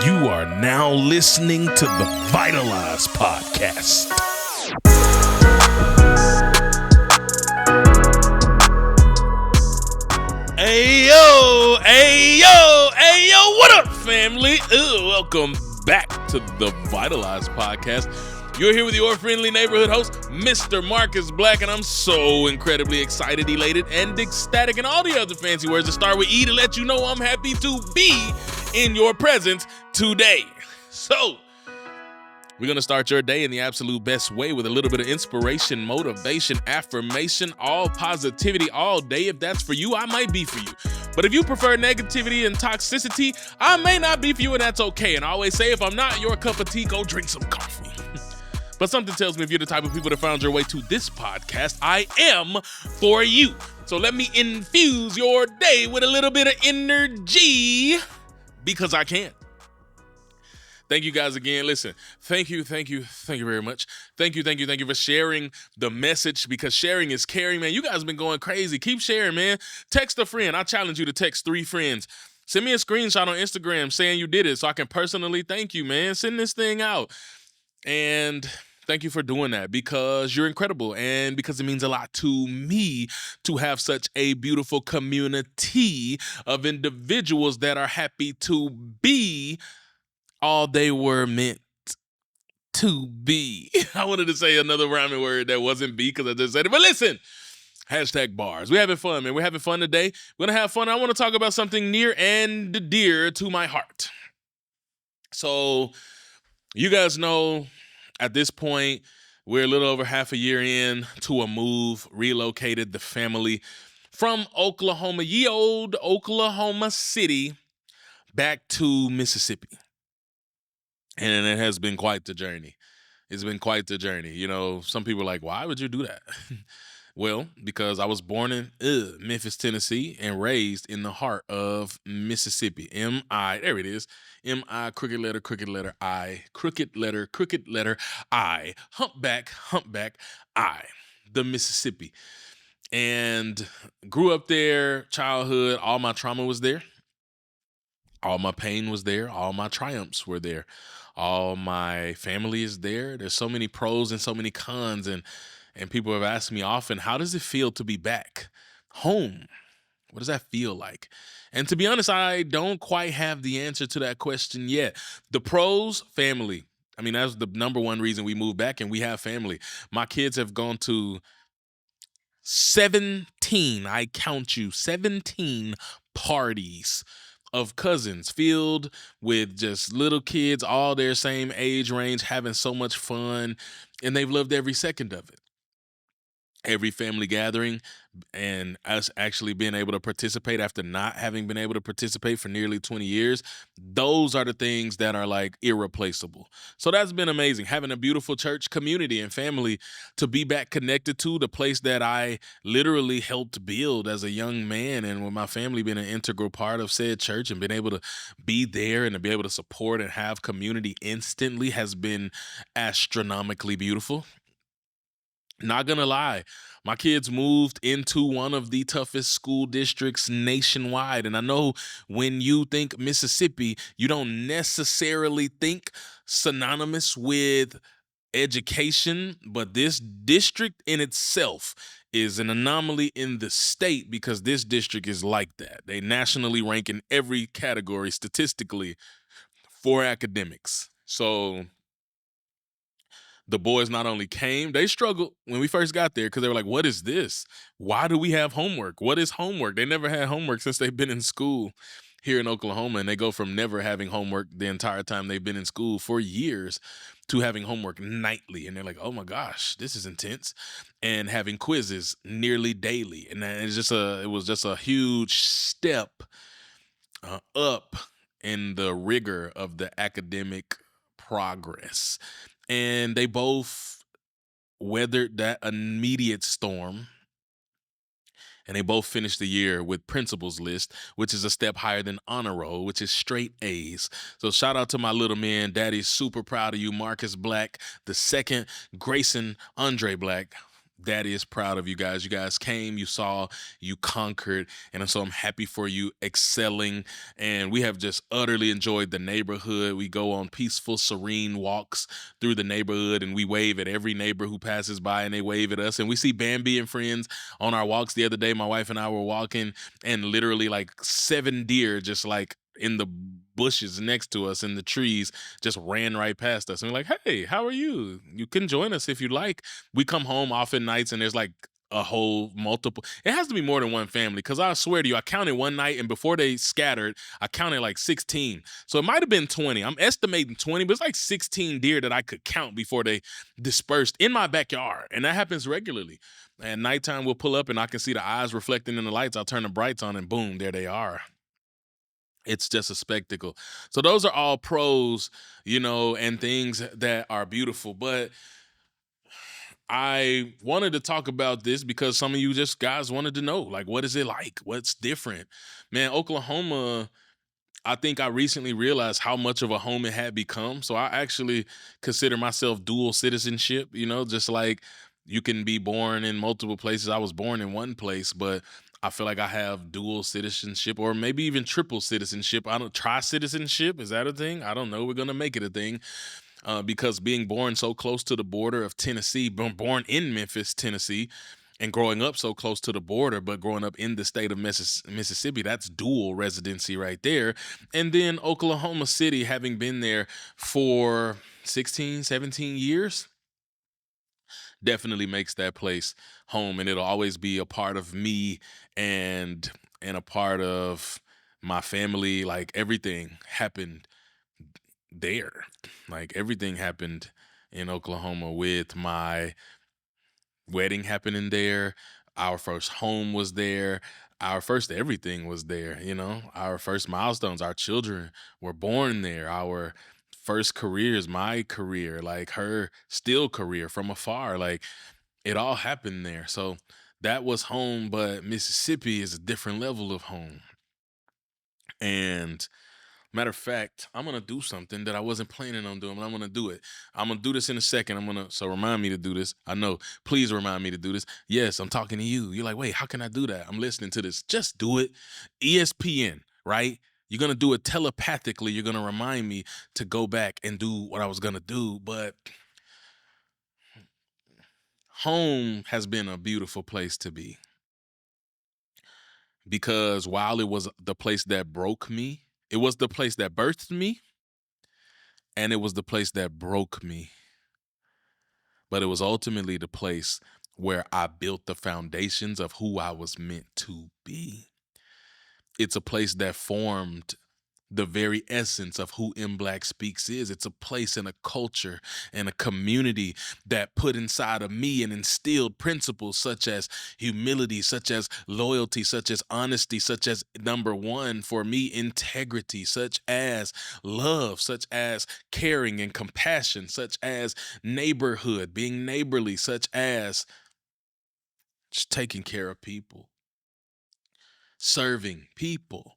You are now listening to the Vitalize Podcast. Hey yo, what up, family? Welcome back to the Vitalize Podcast. You're here with your friendly neighborhood host, Mr. Marcus Black, and I'm so incredibly excited, elated, and ecstatic, and all the other fancy words that start with E to let you know I'm happy to be in your presence today. So, we're going to start your day in the absolute best way with a little bit of inspiration, motivation, affirmation, all positivity all day. If that's for you, I might be for you. But if you prefer negativity and toxicity, I may not be for you, and that's okay. And I always say, if I'm not your cup of tea, go drink some coffee. But something tells me if you're the type of people that found your way to this podcast, I am for you. So let me infuse your day with a little bit of energy because I can. Thank you guys again. Listen, thank you very much. Thank you for sharing the message, because sharing is caring, man. You guys have been going crazy. Keep sharing, man. Text a friend. I challenge you to text 3 friends. Send me a screenshot on Instagram saying you did it so I can personally thank you, man. Send this thing out. And thank you for doing that, because you're incredible and because it means a lot to me to have such a beautiful community of individuals that are happy to be all they were meant to be. I wanted to say another rhyming word that wasn't be because I just said it. But listen, hashtag bars. We're having fun, man. We're having fun today. We're going to have fun. I want to talk about something near and dear to my heart. So you guys know at this point, we're a little over half a year in to a move, relocated the family from Oklahoma, ye old Oklahoma City, back to Mississippi. And it has been quite the journey. It's been quite the journey. You know, some people are like, why would you do that? Well, because I was born in Memphis, Tennessee, and raised in the heart of Mississippi. M-I, there it is. M-I, crooked letter, I, crooked letter, I, humpback, I, the Mississippi. And grew up there, childhood, all my trauma was there. All my pain was there. All my triumphs were there. All my family is there. There's so many pros and so many cons, and people have asked me often, how does it feel to be back home? What does that feel like? And to be honest, I don't quite have the answer to that question yet. The pros, family. I mean, that's the number one reason we moved back, and we have family. My kids have gone to 17, I count you, 17 parties of cousins filled with just little kids, all their same age range, having so much fun, and they've loved every second of it. Every family gathering, and us actually being able to participate after not having been able to participate for nearly 20 years, those are the things that are like irreplaceable. So that's been amazing, having a beautiful church community and family to be back connected to, the place that I literally helped build as a young man, and with my family being an integral part of said church and being able to be there and to be able to support and have community instantly has been astronomically beautiful. Not gonna lie, my kids moved into one of the toughest school districts nationwide. And I know when you think Mississippi, you don't necessarily think synonymous with education, but this district in itself is an anomaly in the state, because this district is like that. They nationally rank in every category statistically for academics. So the boys not only came, they struggled when we first got there because they were like, what is this? Why do we have homework? What is homework? They never had homework since they've been in school here in Oklahoma, and they go from never having homework the entire time they've been in school for years to having homework nightly. And they're like, oh my gosh, this is intense. And having quizzes nearly daily. And it was just a huge step up in the rigor of the academic progress. And they both weathered that immediate storm, and they both finished the year with principal's list, which is a step higher than honor roll, which is straight A's. So shout out to my little man. Daddy's super proud of you, Marcus Black, the second, Grayson Andre Black, that is proud of you guys. You guys came, you saw, you conquered, and so I'm happy for you excelling. And we have just utterly enjoyed the neighborhood. We go on peaceful, serene walks through the neighborhood, and we wave at every neighbor who passes by, and they wave at us. And we see Bambi and friends on our walks. The other day, my wife and I were walking, and literally like 7 deer just like in the bushes next to us in the trees just ran right past us, and we're like, hey, how are you? You can join us if you like. We come home often nights, and there's like a whole multiple, it has to be more than one family, because I swear to you, I counted one night, and before they scattered, I counted like 16. So it might have been 20. I'm estimating 20, but it's like 16 deer that I could count before they dispersed in my backyard. And that happens regularly. At nighttime, we'll pull up and I can see the eyes reflecting in the lights. I'll turn the brights on, and boom, there they are. It's just a spectacle. So those are all pros, and things that are beautiful. But I wanted to talk about this because some of you just guys wanted to know, like, what is it like? What's different? Man, Oklahoma, I think I recently realized how much of a home it had become. So I actually consider myself dual citizenship, just like you can be born in multiple places. I was born in one place, but I feel like I have dual citizenship, or maybe even triple citizenship. I don't try citizenship. Is that a thing? I don't know. We're going to make it a thing. Because being born so close to the border of Tennessee, born in Memphis, Tennessee, and growing up so close to the border, but growing up in the state of Mississippi, that's dual residency right there. And then Oklahoma City, having been there for 16, 17 years, definitely makes that place home, and it'll always be a part of me and a part of my family. Like everything happened there. Like everything happened in Oklahoma, with my wedding happening there. Our first home was there. Our first everything was there, our first milestones. Our children were born there. Our first careers, my career, like her still career from afar, like it all happened there. So that was home, but Mississippi is a different level of home. And matter of fact, I'm gonna do something that I wasn't planning on doing, but I'm gonna do it. I'm gonna do this in a second. So remind me to do this. I know. Please remind me to do this. Yes, I'm talking to you. You're like, wait, how can I do that? I'm listening to this. Just do it. ESPN, right? You're gonna do it telepathically. You're gonna remind me to go back and do what I was gonna do. But home has been a beautiful place to be, because while it was the place that broke me, it was the place that birthed me, and it was the place that broke me. But it was ultimately the place where I built the foundations of who I was meant to be. It's a place that formed the very essence of who M Black Speaks is. It's a place and a culture and a community that put inside of me and instilled principles such as humility, such as loyalty, such as honesty, such as, number one for me, integrity, such as love, such as caring and compassion, such as neighborhood, being neighborly, such as just taking care of people, serving people.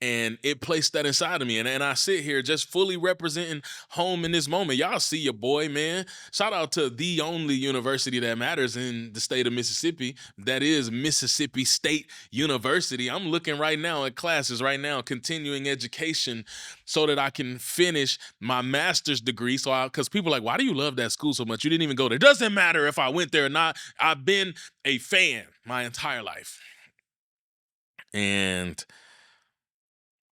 And it placed that inside of me. And I sit here just fully representing home in this moment. Y'all see your boy, man. Shout out to the only university that matters in the state of Mississippi. That is Mississippi State University. I'm looking right now at classes right now, continuing education, so that I can finish my master's degree. Because people are like, why do you love that school so much? You didn't even go there. Doesn't matter if I went there or not. I've been a fan my entire life. And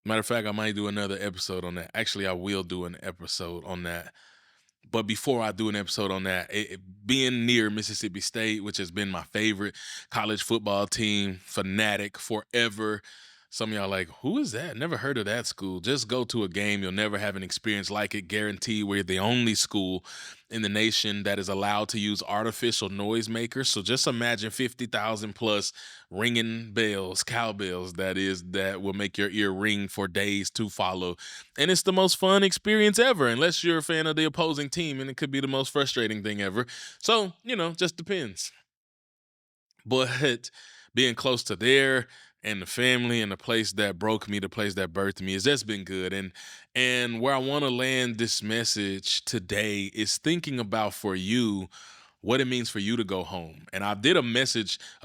matter of fact, I might do another episode on that. Actually, I will do an episode on that. But before I do an episode on that, being near Mississippi State, which has been my favorite college football team, fanatic forever. Some of y'all like, who is that? Never heard of that school. Just go to a game. You'll never have an experience like it. Guaranteed. We're the only school in the nation that is allowed to use artificial noisemakers. So just imagine 50,000 plus ringing bells, cowbells, that will make your ear ring for days to follow. And it's the most fun experience ever, unless you're a fan of the opposing team, and it could be the most frustrating thing ever. So, just depends. But being close to there and the family and the place that broke me, the place that birthed me, has just been good. And where I want to land this message today is thinking about, for you, what it means for you to go home. And I did a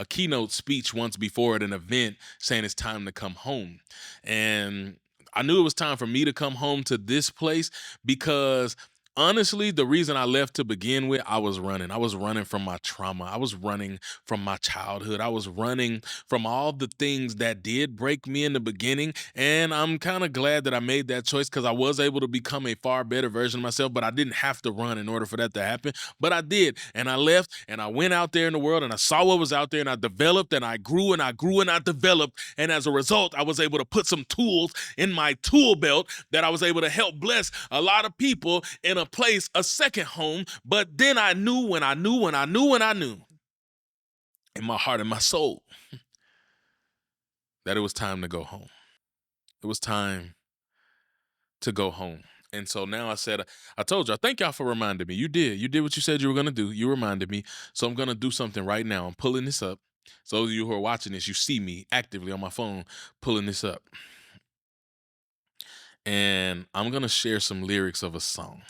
keynote speech once before at an event saying it's time to come home. And I knew it was time for me to come home to this place because honestly, the reason I left to begin with, I was running. I was running from my trauma. I was running from my childhood. I was running from all the things that did break me in the beginning. And I'm kind of glad that I made that choice because I was able to become a far better version of myself, but I didn't have to run in order for that to happen. But I did. And I left and I went out there in the world and I saw what was out there and I developed and I grew and I grew and I developed. And as a result, I was able to put some tools in my tool belt that I was able to help bless a lot of people in a place, a second home. But then I knew when I knew in my heart and my soul that it was time to go home. It was time to go home. And so now I told you, I thank y'all for reminding me. You did what you said you were going to do. You reminded me. So I'm going to do something right now. I'm pulling this up. So those of you who are watching this, you see me actively on my phone pulling this up. And I'm going to share some lyrics of a song.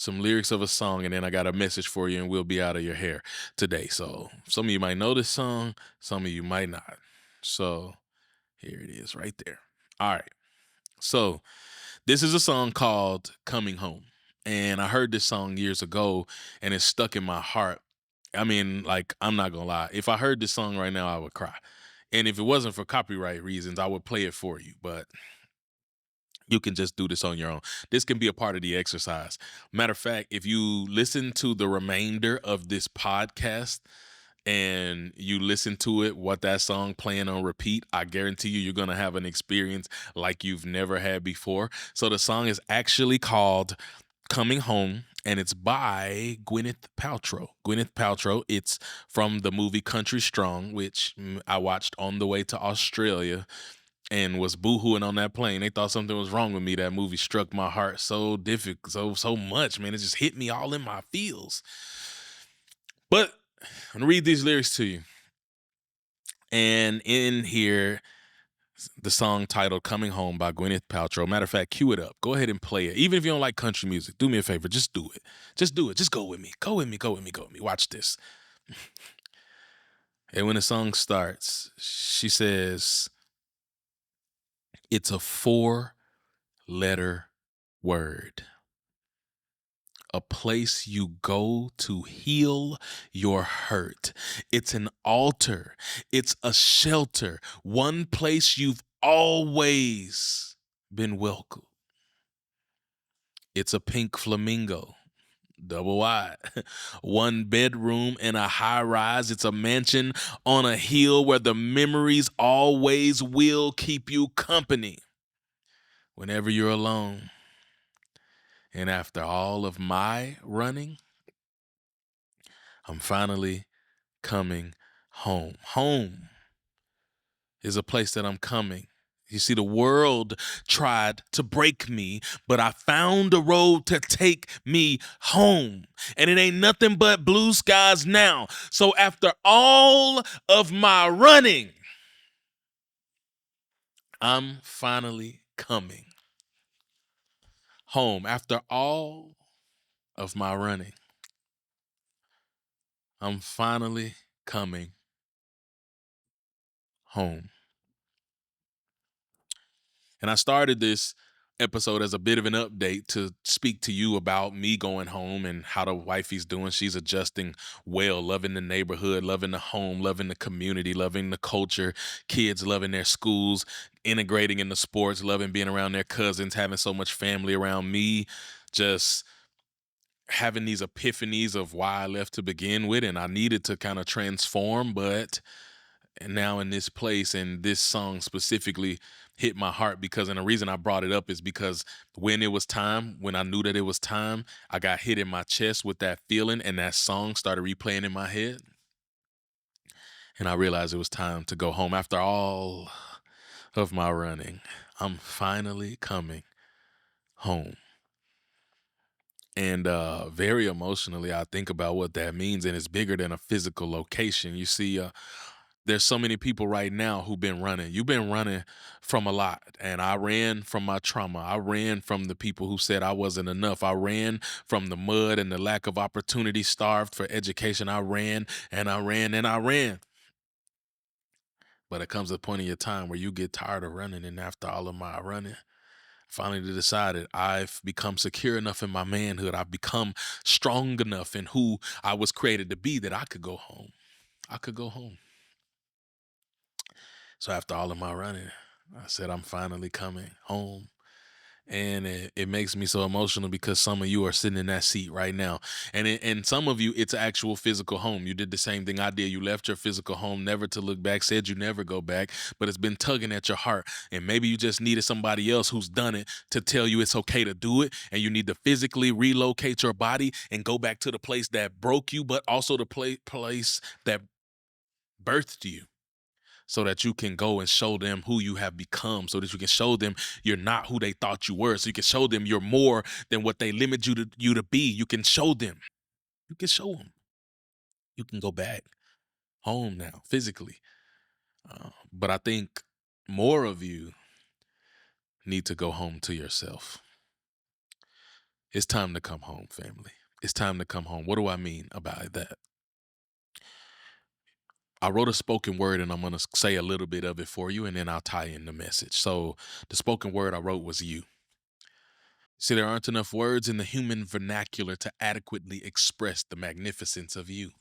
And then I got a message for you, and we'll be out of your hair today. So some of you might know this song, some of you might not. So here it is right there. All right. So this is a song called Coming Home. And I heard this song years ago, and it's stuck in my heart. I mean, like, I'm not going to lie. If I heard this song right now, I would cry. And if it wasn't for copyright reasons, I would play it for you. But you can just do this on your own. This can be a part of the exercise. Matter of fact, if you listen to the remainder of this podcast and you listen to it, what that song playing on repeat, I guarantee you're going to have an experience like you've never had before. So the song is actually called Coming Home, and it's by Gwyneth Paltrow. It's from the movie Country Strong, which I watched on the way to Australia and was boohooing on that plane. They thought something was wrong with me. That movie struck my heart so difficult, so much, man. It just hit me all in my feels. But I'm gonna read these lyrics to you. And in here, the song titled Coming Home by Gwyneth Paltrow. Matter of fact, cue it up. Go ahead and play it. Even if you don't like country music, do me a favor. Just do it. Just do it. Just go with me. Go with me. Watch this. And when the song starts, she says, it's a 4-letter word. A place you go to heal your hurt. It's an altar. It's a shelter. One place you've always been welcome. It's a pink flamingo. Double wide. 1 bedroom in a high rise. It's a mansion on a hill where the memories always will keep you company whenever you're alone. And after all of my running, I'm finally coming home. Home is a place that I'm coming. You see, the world tried to break me, but I found a road to take me home. And it ain't nothing but blue skies now. So after all of my running, I'm finally coming home. After all of my running, I'm finally coming home. And I started this episode as a bit of an update to speak to you about me going home and how the wifey's doing. She's adjusting well, loving the neighborhood, loving the home, loving the community, loving the culture, kids loving their schools, integrating in the sports, loving being around their cousins, having so much family around me, just having these epiphanies of why I left to begin with. And I needed to kind of transform, but now in this place, and this song specifically hit my heart because, and the reason I brought it up is because when it was time, when I knew that it was time, I got hit in my chest with that feeling, and that song started replaying in my head. And I realized it was time to go home. After all of my running, I'm finally coming home. And very emotionally, I think about what that means, and it's bigger than a physical location. You see, There's so many people right now who've been running. You've been running from a lot. And I ran from my trauma. I ran from the people who said I wasn't enough. I ran from the mud and the lack of opportunity, starved for education. I ran and I ran and I ran. But it comes a point in your time where you get tired of running. And after all of my running, finally decided I've become secure enough in my manhood. I've become strong enough in who I was created to be that I could go home. I could go home. So after all of my running, I said, I'm finally coming home. And it makes me so emotional because some of you are sitting in that seat right now. And some of you, it's actual physical home. You did the same thing I did. You left your physical home, never to look back, said you never go back, but it's been tugging at your heart. And maybe you just needed somebody else who's done it to tell you it's okay to do it. And you need to physically relocate your body and go back to the place that broke you, but also the place that birthed you, so that you can go and show them who you have become, so that you can show them you're not who they thought you were, so you can show them you're more than what they limit you to be. You can show them. You can show them. You can go back home now, physically. But I think more of you need to go home to yourself. It's time to come home, family. It's time to come home. What do I mean about that? I wrote a spoken word and I'm going to say a little bit of it for you and then I'll tie in the message. So the spoken word I wrote was you. See, there aren't enough words in the human vernacular to adequately express the magnificence of you.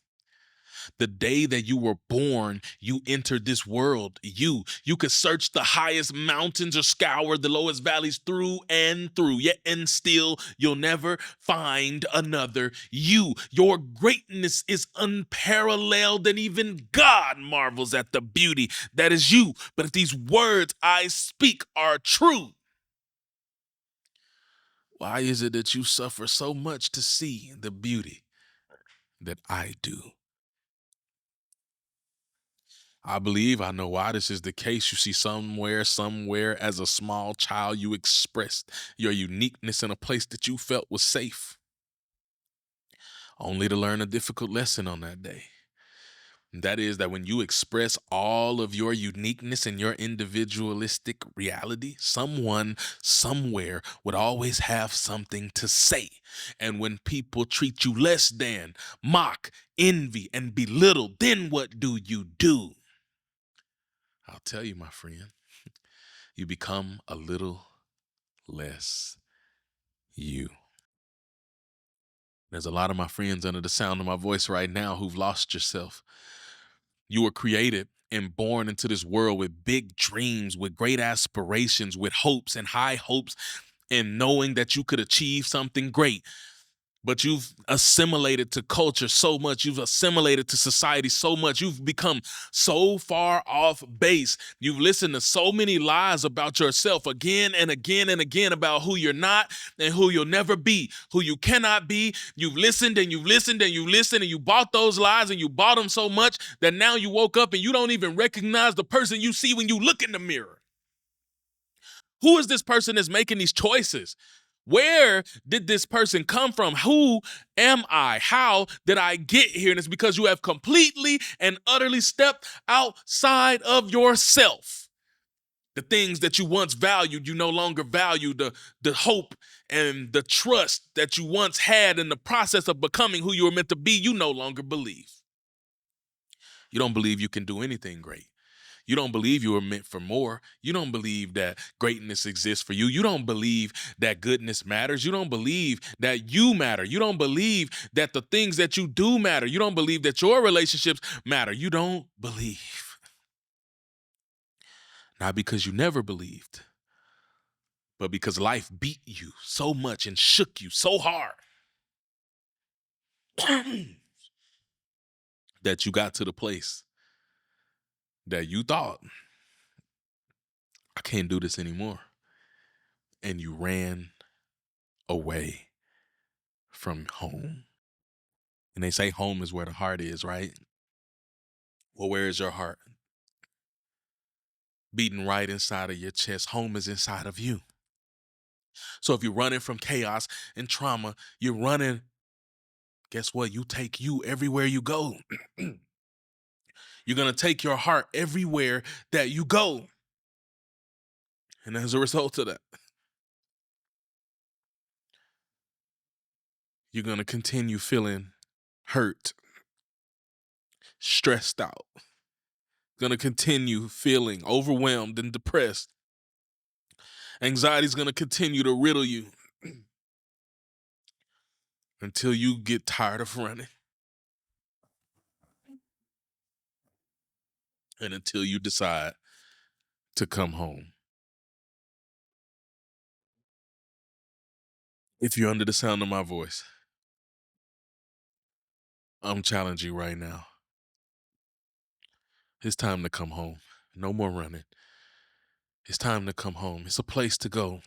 The day that you were born, you entered this world. You could search the highest mountains or scour the lowest valleys through and through, yet and still you'll never find another you. Your greatness is unparalleled, and even God marvels at the beauty that is you. But if these words I speak are true, why is it that you suffer so much to see the beauty that I do? I believe I know why this is the case. You see, somewhere, as a small child, you expressed your uniqueness in a place that you felt was safe, only to learn a difficult lesson on that day. That is that when you express all of your uniqueness and your individualistic reality, someone somewhere would always have something to say. And when people treat you less than, mock, envy, and belittle, then what do you do? I'll tell you, my friend, you become a little less you. There's a lot of my friends under the sound of my voice right now who've lost yourself. You were created and born into this world with big dreams, with great aspirations, with hopes and high hopes, and knowing that you could achieve something great. But you've assimilated to culture so much. You've assimilated to society so much. You've become so far off base. You've listened to so many lies about yourself again and again and again about who you're not and who you'll never be, who you cannot be. You've listened and you've listened and you've listened and you bought those lies and you bought them so much that now you woke up and you don't even recognize the person you see when you look in the mirror. Who is this person that's making these choices? Where did this person come from? Who am I? How did I get here? And it's because you have completely and utterly stepped outside of yourself. The things that you once valued, you no longer value. The hope and the trust that you once had in the process of becoming who you were meant to be, you no longer believe. You don't believe you can do anything great. You don't believe you were meant for more. You don't believe that greatness exists for you. You don't believe that goodness matters. You don't believe that you matter. You don't believe that the things that you do matter. You don't believe that your relationships matter. You don't believe. Not because you never believed, but because life beat you so much and shook you so hard that you got to the place that you thought, I can't do this anymore. And you ran away from home. And they say home is where the heart is, right? Well, where is your heart? Beating right inside of your chest. Home is inside of you. So if you're running from chaos and trauma, you're running, guess what? You take you everywhere you go. You're going to take your heart everywhere that you go. And as a result of that, you're going to continue feeling hurt, stressed out, going to continue feeling overwhelmed and depressed. Anxiety is going to continue to riddle you until you get tired of running and until you decide to come home. If you're under the sound of my voice, I'm challenging you right now. It's time to come home. No more running. It's time to come home. It's a place to go.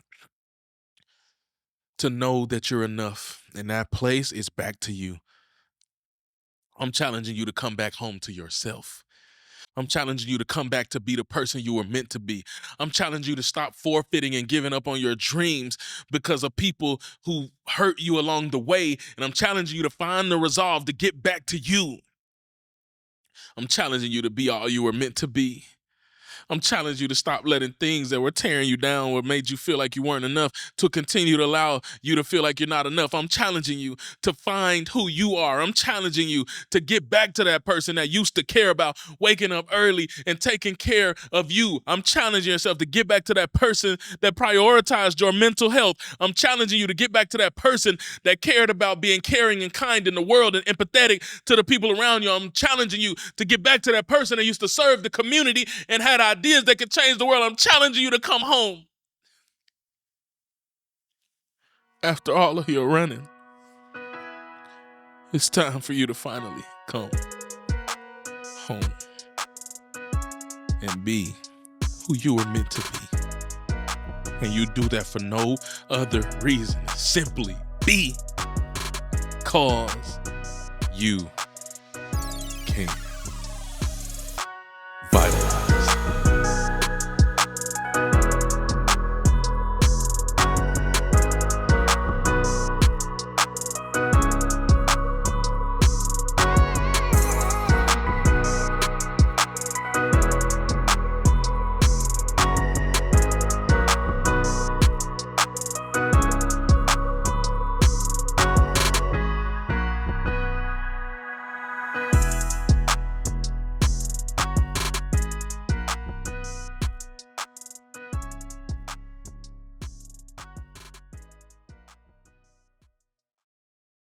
To know that you're enough. And that place is back to you. I'm challenging you to come back home to yourself. I'm challenging you to come back to be the person you were meant to be. I'm challenging you to stop forfeiting and giving up on your dreams because of people who hurt you along the way. And I'm challenging you to find the resolve to get back to you. I'm challenging you to be all you were meant to be. I'm challenging you to stop letting things that were tearing you down or made you feel like you weren't enough to continue to allow you to feel like you're not enough. I'm challenging you to find who you are. I'm challenging you to get back to that person that used to care about waking up early and taking care of you. I'm challenging yourself to get back to that person that prioritized your mental health. I'm challenging you to get back to that person that cared about being caring and kind in the world and empathetic to the people around you. I'm challenging you to get back to that person that used to serve the community and had ideas that could change the world. I'm challenging you to come home. After all of your running, it's time for you to finally come home and be who you were meant to be. And you do that for no other reason. Simply be because you can. Vitalize.